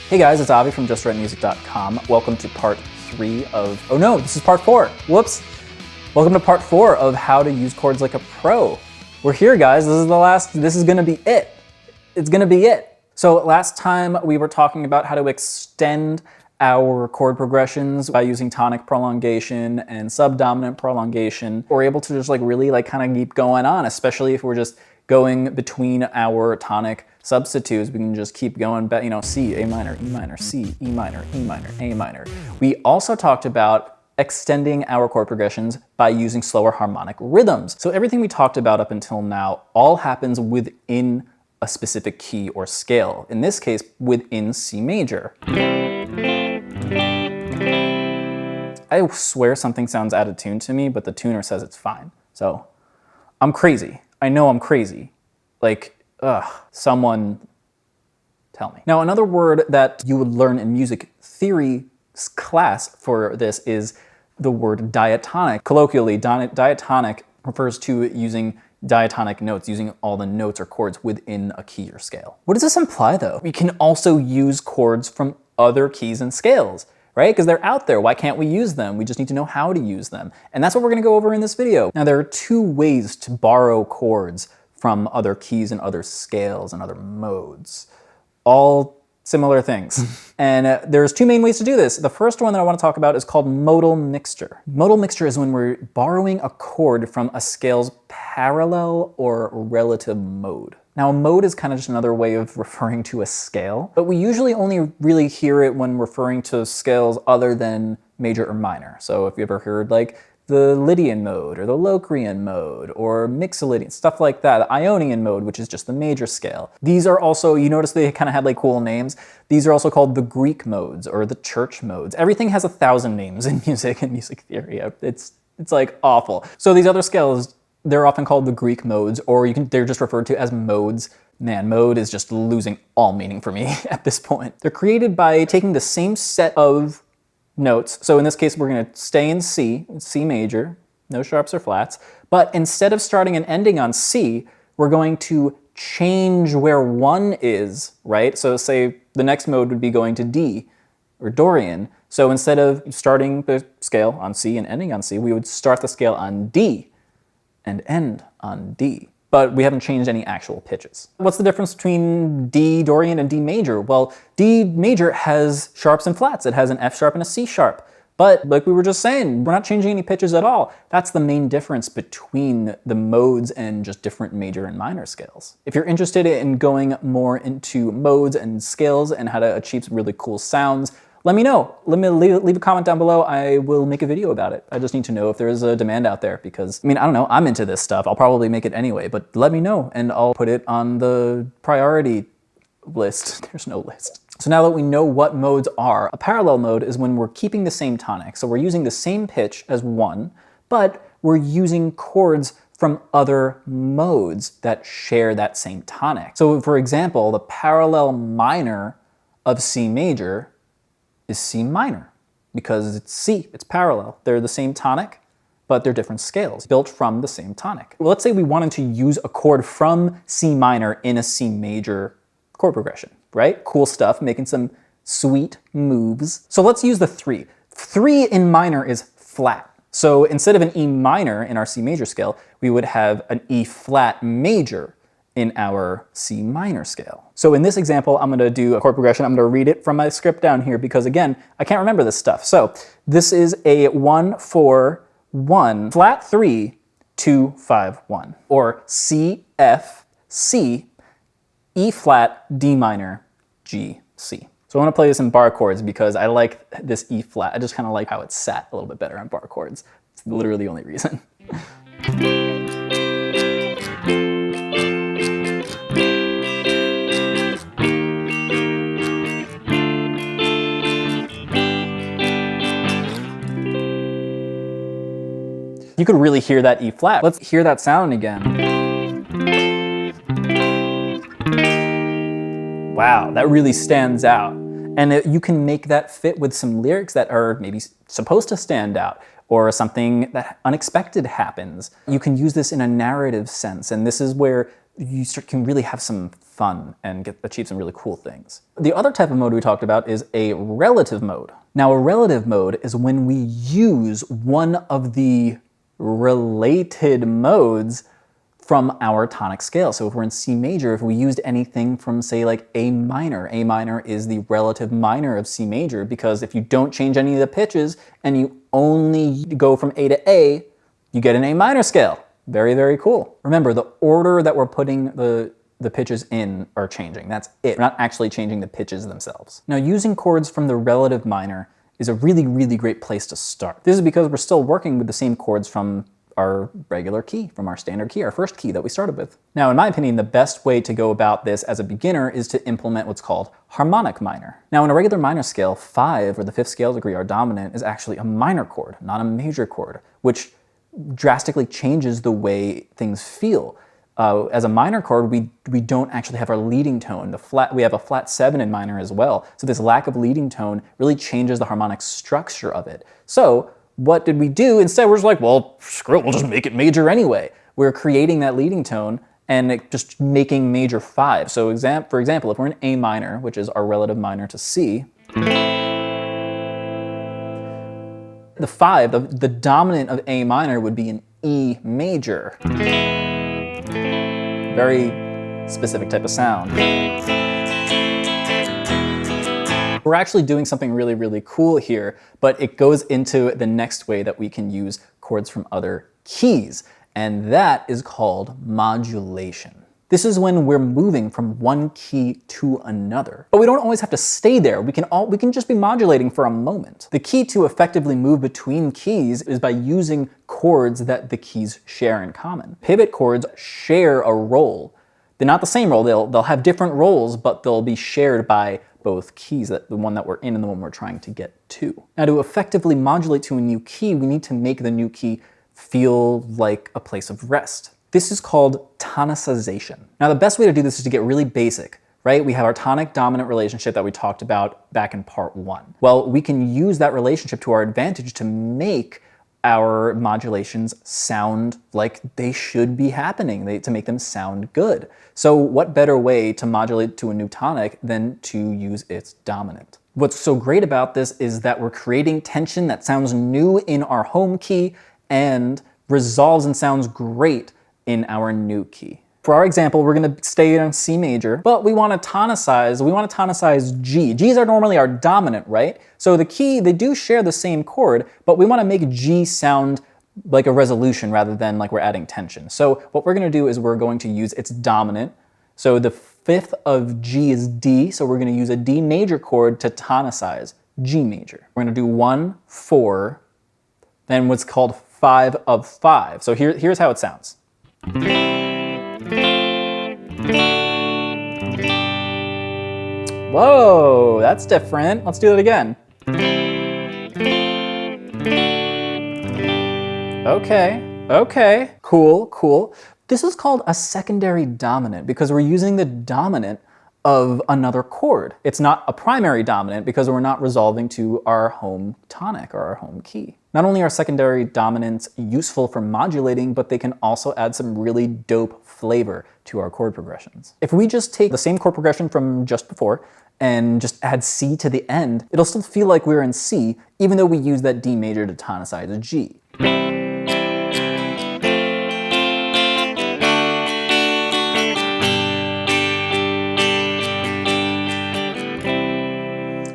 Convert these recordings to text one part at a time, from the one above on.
Hey guys, it's Avi from JustWriteMusic.com. Welcome to part 3 of, oh no, this is part 4. Whoops. Welcome to part 4 of how to use chords like a pro. We're here, guys. This is gonna be it. It's gonna be it. So last time we were talking about how to extend our chord progressions by using tonic prolongation and subdominant prolongation. We're able to just really kind of keep going on, especially if we're just going between our tonic substitutes. We can just keep going back, C, A minor, E minor, C, E minor, E minor, A minor. We also talked about extending our chord progressions by using slower harmonic rhythms. So everything we talked about up until now all happens within a specific key or scale. In this case, within C major. I swear something sounds out of tune to me, but the tuner says it's fine. So I'm crazy. I know I'm crazy. Someone tell me. Now, another word that you would learn in music theory class for this is the word diatonic. Colloquially, diatonic refers to using diatonic notes, using all the notes or chords within a key or scale. What does this imply, though? We can also use chords from other keys and scales, right? Because they're out there. Why can't we use them? We just need to know how to use them. And that's what we're going to go over in this video. Now, there are two ways to borrow chords from other keys and other scales and other modes. All similar things. And there's two main ways to do this. The first one that I want to talk about is called modal mixture. Modal mixture is when we're borrowing a chord from a scale's parallel or relative mode. Now, a mode is kind of just another way of referring to a scale, but we usually only really hear it when referring to scales other than major or minor. So if you ever heard the Lydian mode or the Locrian mode or Mixolydian, stuff like that, the Ionian mode, which is just the major scale. These are also, you notice they kind of had cool names. These are also called the Greek modes or the church modes. Everything has 1,000 names in music and music theory. It's awful. So these other scales, they're often called the Greek modes, or they're just referred to as modes. Man, mode is just losing all meaning for me at this point. They're created by taking the same set of notes. So in this case, we're going to stay in C major, no sharps or flats. But instead of starting and ending on C, we're going to change where one is, right? So say the next mode would be going to D or Dorian. So instead of starting the scale on C and ending on C, we would start the scale on D and end on D. But we haven't changed any actual pitches. What's the difference between D Dorian and D major? Well, D major has sharps and flats. It has an F sharp and a C sharp. But like we were just saying, we're not changing any pitches at all. That's the main difference between the modes and just different major and minor scales. If you're interested in going more into modes and scales and how to achieve some really cool sounds, let me know. Let me leave a comment down below. I will make a video about it. I just need to know if there is a demand out there because, I don't know, I'm into this stuff. I'll probably make it anyway, but let me know and I'll put it on the priority list. There's no list. So now that we know what modes are, a parallel mode is when we're keeping the same tonic. So we're using the same pitch as one, but we're using chords from other modes that share that same tonic. So for example, the parallel minor of C major is C minor, because it's C, it's parallel. They're the same tonic, but they're different scales, built from the same tonic. Well, let's say we wanted to use a chord from C minor in a C major chord progression, right? Cool stuff, making some sweet moves. So let's use the 3. 3 in minor is flat. So instead of an E minor in our C major scale, we would have an E flat major in our C minor scale. So in this example, I'm going to do a chord progression. I'm going to read it from my script down here because, again, I can't remember this stuff. So this is a 1-4-1 flat 3 2 5 1, or C F C E flat D minor G C. So I want to play this in bar chords because I like this E flat. I just kind of like how it's sat a little bit better on bar chords. It's literally the only reason. You could really hear that E flat. Let's hear that sound again. Wow, that really stands out. And you can make that fit with some lyrics that are maybe supposed to stand out, or something that unexpected happens. You can use this in a narrative sense, and this is where you can really have some fun and achieve some really cool things. The other type of mode we talked about is a relative mode. Now, a relative mode is when we use one of the related modes from our tonic scale. So if we're in C major, if we used anything from, say, like A minor is the relative minor of C major, because if you don't change any of the pitches and you only go from A to A, you get an A minor scale. Very, very cool. Remember, the order that we're putting the pitches in are changing. That's it. We're not actually changing the pitches themselves. Now, using chords from the relative minor is a really, really great place to start. This is because we're still working with the same chords from our regular key, from our standard key, our first key that we started with. Now, in my opinion, the best way to go about this as a beginner is to implement what's called harmonic minor. Now, in a regular minor scale, 5, or the 5th scale degree, our dominant, is actually a minor chord, not a major chord, which drastically changes the way things feel. As a minor chord, we don't actually have our leading tone. We have a flat 7 in minor as well. So this lack of leading tone really changes the harmonic structure of it. So what did we do? Instead, we're just like, well, screw it, we'll just make it major anyway. We're creating that leading tone and just making major 5. So for example, if we're in A minor, which is our relative minor to C, the 5, the dominant of A minor would be an E major. Very specific type of sound. We're actually doing something really, really cool here, but it goes into the next way that we can use chords from other keys, and that is called modulation. This is when we're moving from one key to another. But we don't always have to stay there. We can just be modulating for a moment. The key to effectively move between keys is by using chords that the keys share in common. Pivot chords share a role. They're not the same role. They'll have different roles, but they'll be shared by both keys, the one that we're in and the one we're trying to get to. Now, to effectively modulate to a new key, we need to make the new key feel like a place of rest. This is called tonicization. Now, the best way to do this is to get really basic, right? We have our tonic-dominant relationship that we talked about back in part 1. Well, we can use that relationship to our advantage to make our modulations sound like they should be happening, to make them sound good. So what better way to modulate to a new tonic than to use its dominant? What's so great about this is that we're creating tension that sounds new in our home key and resolves and sounds great in our new key. For our example, we're going to stay in C major, but we want to tonicize G. G's are normally our dominant, right? So the key, they do share the same chord, but we want to make G sound like a resolution rather than like we're adding tension. So what we're going to do is we're going to use its dominant. So the 5th of G is D, so we're going to use a D major chord to tonicize G major. We're going to do 1, 4, then what's called 5 of 5. So here's how it sounds. Whoa, that's different. Let's do it again. Okay, cool. This is called a secondary dominant because we're using the dominant of another chord. It's not a primary dominant because we're not resolving to our home tonic or our home key. Not only are secondary dominants useful for modulating, but they can also add some really dope flavor to our chord progressions. If we just take the same chord progression from just before and just add C to the end, it'll still feel like we're in C, even though we use that D major to tonicize a G.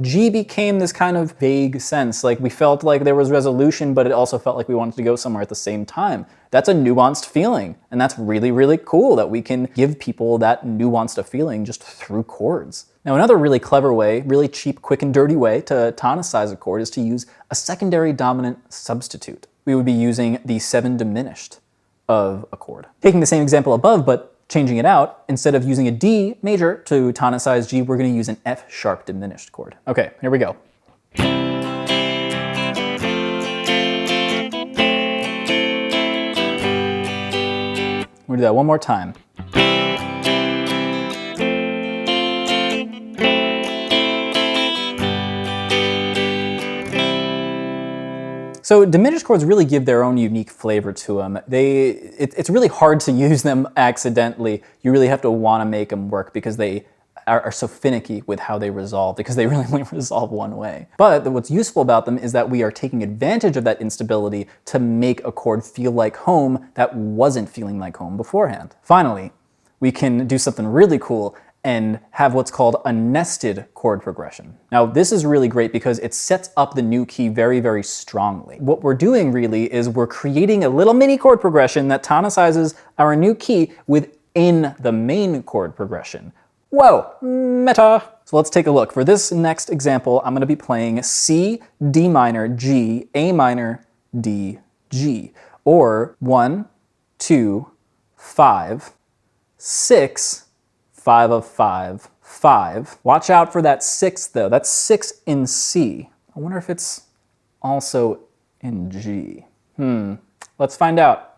G became this kind of vague sense, like we felt like there was resolution, but it also felt like we wanted to go somewhere at the same time. That's a nuanced feeling, and that's really, really cool that we can give people that nuanced feeling just through chords. Now, another really clever way, really cheap, quick, and dirty way to tonicize a chord is to use a secondary dominant substitute. We would be using the 7 diminished of a chord. Taking the same example above, but changing it out, instead of using a D major to tonicize G, we're going to use an F sharp diminished chord. Okay, here we go. We'll do that one more time. So diminished chords really give their own unique flavor to them. It's really hard to use them accidentally. You really have to want to make them work because they are so finicky with how they resolve, because they really only resolve one way. But what's useful about them is that we are taking advantage of that instability to make a chord feel like home that wasn't feeling like home beforehand. Finally, we can do something really cool and have what's called a nested chord progression. Now, this is really great because it sets up the new key very, very strongly. What we're doing really is we're creating a little mini chord progression that tonicizes our new key within the main chord progression. Whoa, meta! So let's take a look. For this next example, I'm going to be playing C, D minor, G, A minor, D, G, or 1, 2, 5, 6, 5 of 5, 5. Watch out for that 6 though. That's 6 in C. I wonder if it's also in G. Let's find out.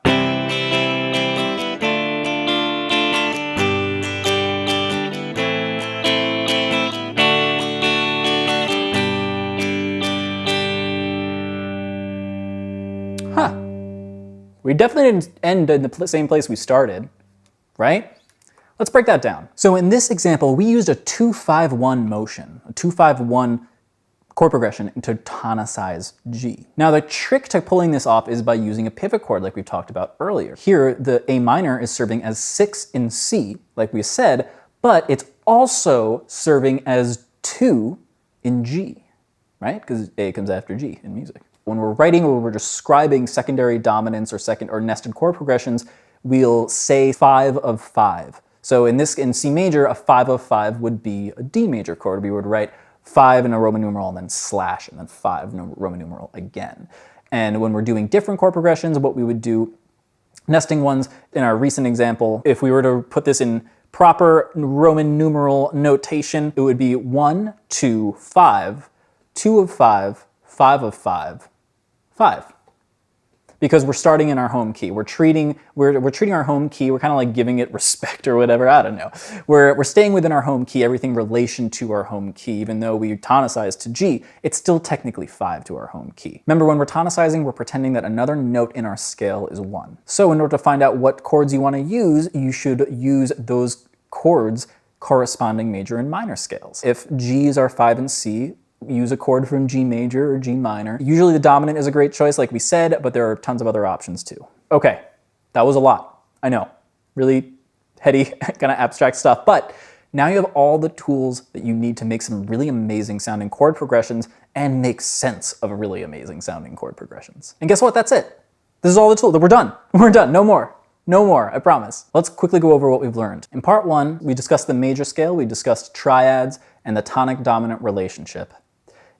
We definitely didn't end in the same place we started, right? Let's break that down. So in this example, we used a 2-5-1 motion, a 2-5-1 chord progression to tonicize G. Now the trick to pulling this off is by using a pivot chord like we talked about earlier. Here, the A minor is serving as 6 in C, like we said, but it's also serving as 2 in G, right? Because A comes after G in music. When we're writing or we're describing secondary dominants or nested chord progressions, we'll say 5 of 5. So in C major, a 5 of 5 would be a D major chord. We would write 5 in a Roman numeral and then slash and then 5 in a Roman numeral again. And when we're doing different chord progressions, what we would do, nesting ones in our recent example, if we were to put this in proper Roman numeral notation, it would be 1, 2, 5, 2 of 5, 5 of 5, 5. Because we're starting in our home key. We're treating our home key, we're kind of like giving it respect or whatever, I don't know. We're staying within our home key, everything relation to our home key. Even though we tonicize to G, it's still technically 5 to our home key. Remember, when we're tonicizing, we're pretending that another note in our scale is 1. So in order to find out what chords you want to use, you should use those chords corresponding major and minor scales. If G's are 5 and C, use a chord from G major or G minor. Usually the dominant is a great choice, like we said, but there are tons of other options too. Okay, that was a lot. I know, really heady, kind of abstract stuff, but now you have all the tools that you need to make some really amazing sounding chord progressions and make sense of really amazing sounding chord progressions. And guess what? That's it. This is all the tools. We're done. We're done. No more. No more, I promise. Let's quickly go over what we've learned. In part 1, we discussed the major scale, we discussed triads and the tonic-dominant relationship.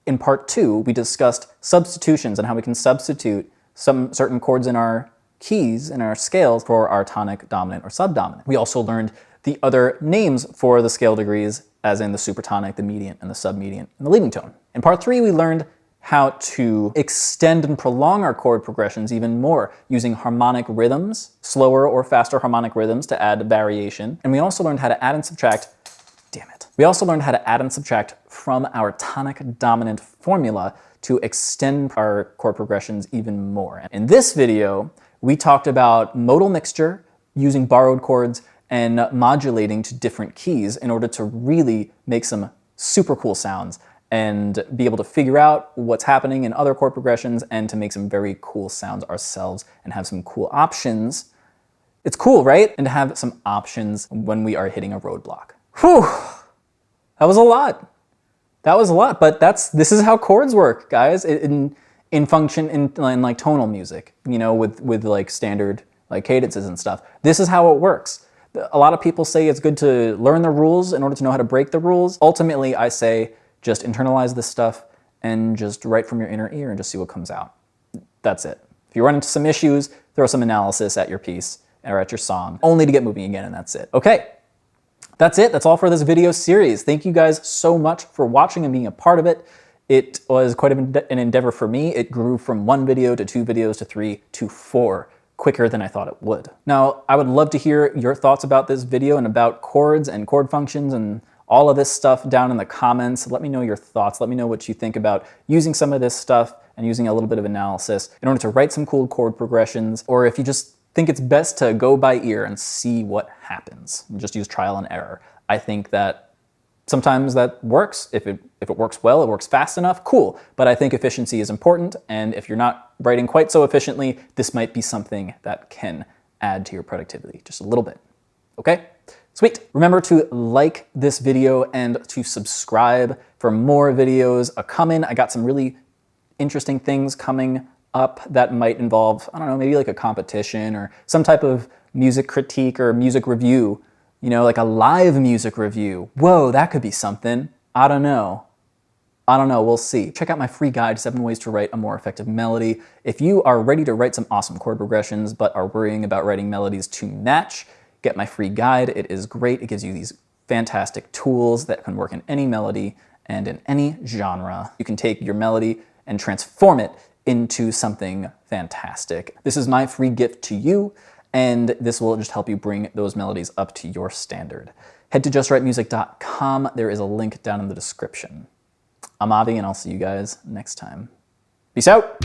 In part 2, we discussed substitutions and how we can substitute some certain chords in our keys, in our scales, for our tonic, dominant, or subdominant. We also learned the other names for the scale degrees, as in the supertonic, the mediant, and the submediant, and the leading tone. In part 3, we learned how to extend and prolong our chord progressions even more using harmonic rhythms, slower or faster harmonic rhythms to add variation. And we also learned how to add and subtract, we also learned how to add and subtract from our tonic dominant formula to extend our chord progressions even more. In this video, we talked about modal mixture, using borrowed chords, and modulating to different keys in order to really make some super cool sounds and be able to figure out what's happening in other chord progressions and to make some very cool sounds ourselves and have some cool options. It's cool, right? And to have some options when we are hitting a roadblock. Whew! That was a lot. That was a lot, but this is how chords work, guys, in like tonal music, you know, with like standard like cadences and stuff. This is how it works. A lot of people say it's good to learn the rules in order to know how to break the rules. Ultimately, I say just internalize this stuff and just write from your inner ear and just see what comes out. That's it. If you run into some issues, throw some analysis at your piece or at your song, only to get moving again, and that's it. Okay. That's it. That's all for this video series. Thank you guys so much for watching and being a part of it. It was quite an endeavor for me. It grew from 1 video to 2 videos to 3 to 4 quicker than I thought it would. Now, I would love to hear your thoughts about this video and about chords and chord functions and all of this stuff down in the comments. Let me know your thoughts. Let me know what you think about using some of this stuff and using a little bit of analysis in order to write some cool chord progressions, or if you just think it's best to go by ear and see what happens and just use trial and error. I think that sometimes that works. If it works well, it works fast enough, cool. But I think efficiency is important, and if you're not writing quite so efficiently, this might be something that can add to your productivity just a little bit. Okay? Sweet. Remember to like this video and to subscribe for more videos coming. I got some really interesting things coming up that might involve, I don't know, maybe like a competition or some type of music critique or music review, you know, like a live music review. Whoa, that could be something. I don't know. We'll see. Check out my free guide, 7 Ways to Write a More Effective Melody. If you are ready to write some awesome chord progressions but are worrying about writing melodies to match, get my free guide. It is great. It gives you these fantastic tools that can work in any melody and in any genre. You can take your melody and transform it into something fantastic. This is my free gift to you, and this will just help you bring those melodies up to your standard. Head to justwritemusic.com. There is a link down in the description. I'm Avi, and I'll see you guys next time. Peace out.